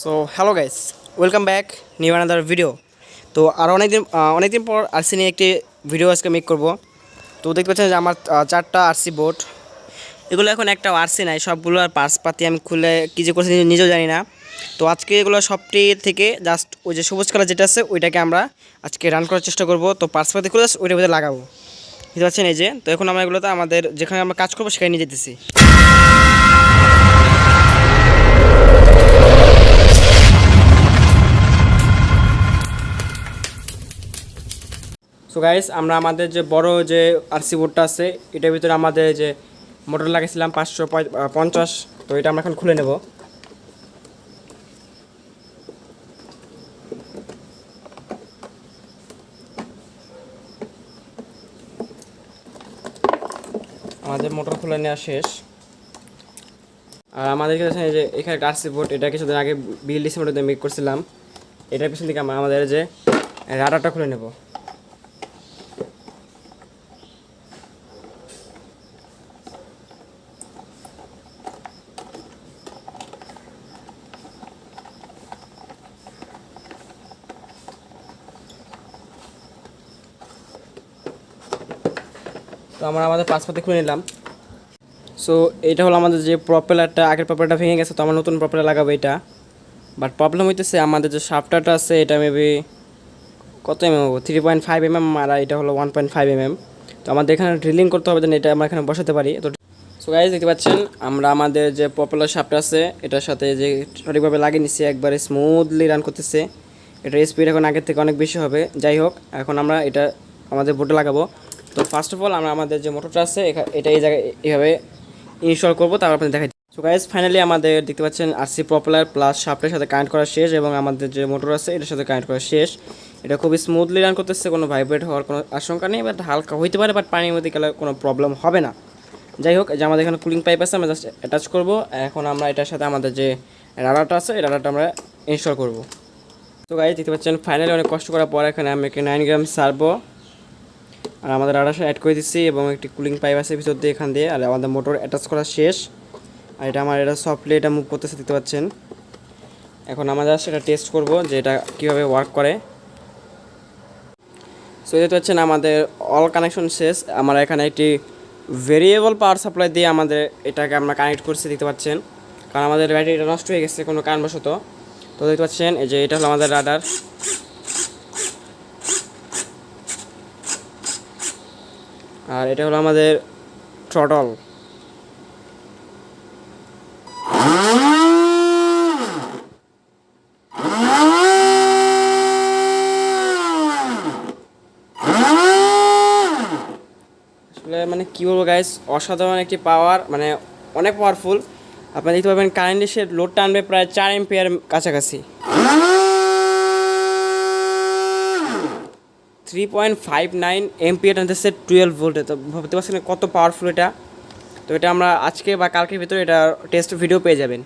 So hello guys, welcome back new another video. তো আর অনেকদিন পর আরসি নিয়ে একটি ভিডিও আজকে মেক করব। তো দেখতে পাচ্ছেন যে আমার চারটা আরসি বোর্ড, এগুলো এখন একটা আরসি নাই, সবগুলো আর পার্টস পাতি আমি খুলে কী যে করছি নিজেও জানি না। তো আজকে এগুলো সবটি থেকে জাস্ট ওই যে সবুজ কালার যেটা আছে ওইটাকে আমরা আজকে রান করার চেষ্টা করব। তো পার্টস পাতি খুলে ওইটার ভিতরে লাগাবো, বুঝতে পারছেন? এই যে তো এখন আমরা এগুলোতে আমাদের যেখানে আমরা কাজ করবো সেখানে নিয়ে যেতেছি। সো গাইস, আমরা আমাদের যে বড় যে আরসি বোর্ডটা আছে এটার ভিতরে আমাদের যে মোটর লাগাইছিলাম 550, তো এটা আমরা এখন খুলে নেব। আমাদের মোটর খুলে নেওয়া শেষ। আর আমাদের কাছে যে এখানে আরসি বোর্ড, এটা কিছুদিন আগে বিএলডিসি মোটর মেক করছিলাম। এটার পিছন থেকে আমরা আমাদের যে রাডারটা খুলে নেব। তো আমরা আমাদের পাসপোর্টে খুলে নিলাম। সো এটা হলো আমাদের যে প্রপেলারটা, আগের প্রপেলারটা ভেঙে গেছে, তো আমরা নতুন প্রপেলার লাগাবো এটা। বাট প্রবলেম হইতেছে আমাদের যে শাফটারটা আছে এটা মেবি কত এমএম হবো, 3.5 mm, আর এটা হলো 1.5 mm। তো আমাদের এখানে ড্রিলিং করতে হবে যেন এটা আমরা এখানে বসাতে পারি। তো সো গাইজ দেখতে পাচ্ছেন আমরা আমাদের যে প্রপেলার শাফট আছে এটার সাথে যে সঠিকভাবে লাগিয়ে নিচ্ছি, একবারে স্মুথলি রান করতেছে। এটার স্পিড এখন আগের থেকে অনেক বেশি হবে। যাই হোক, এখন আমরা এটা আমাদের বোর্ডে লাগাবো। তো ফার্স্ট অফ অল আমরা আমাদের যে মোটরটা আছে এটা এই জায়গায় এইভাবে ইনস্টল করবো, তারপর আপনাদের দেখাই। সো গাইজ ফাইনালি আমাদের দেখতে পাচ্ছেন আরসি প্রপেলার প্লাস শাফটের সাথে কানেক্ট করা শেষ, এবং আমাদের যে মোটর আছে এটার সাথে কানেক্ট করা শেষ। এটা খুবই স্মুথলি রান করতেছে, কোনো ভাইব্রেট হওয়ার কোনো আশঙ্কা নেই, বাট হালকা হইতে পারে, বাট পানির মধ্যে গেলে কোনো প্রবলেম হবে না। যাই হোক, যে আমাদের এখানে কুলিং পাইপ আছে আমরা জাস্ট অ্যাটাচ করবো। এখন আমরা এটার সাথে আমাদের যে রাডারটা আছে এই রাডারটা আমরা ইনস্টল করবো। তো গাইজ দেখতে পাচ্ছেন ফাইনালি অনেক কষ্ট করার পর এখানে আমি একটা 9 গ্রাম সারবো আর আমাদের রাডার অ্যাড করে দিচ্ছি, এবং একটি কুলিং পাইপ আছে ভিতর দিয়ে এখান দিয়ে। আর আমাদের মোটর অ্যাটাচ করা শেষ, আর এটা আমার এটা সফটলি এটা মুভ করতেছে, দেখতে পাচ্ছেন। এখন আমরা জাস্ট এটা টেস্ট করবো যে এটা কীভাবে ওয়ার্ক করে। সো দেখতে পাচ্ছেন আমাদের অল কানেকশন শেষ। আমরা এখানে একটি ভেরিয়েবল পাওয়ার সাপ্লাই দিয়ে আমাদের এটাকে আমরা কানেক্ট করছি, দেখতে পাচ্ছেন, কারণ আমাদের ব্যাটারিটা নষ্ট হয়ে গেছে কোনো কারণবশত। তো দেখতে পাচ্ছেন এই যে এটা হলো আমাদের রাডার, আর এটা হলো আমাদের থ্রটল। মানে কী বলবো গাইস, অসাধারণ একটি পাওয়ার, মানে অনেক পাওয়ারফুল। আপনারা দেখতে পাবেন কারেন্টলি সে লোড টানবে প্রায় 4 এম্পিয়ার কাছাকাছি। 3.59 এম্পিয়ার টানতেছে 12 ভোল্টে। তো ভাবতে পারছেন কত পাওয়ারফুল এটা। তো এটা আমরা আজকে বা কালকের ভিতরে এটা টেস্ট ভিডিও পেয়ে যাবেন।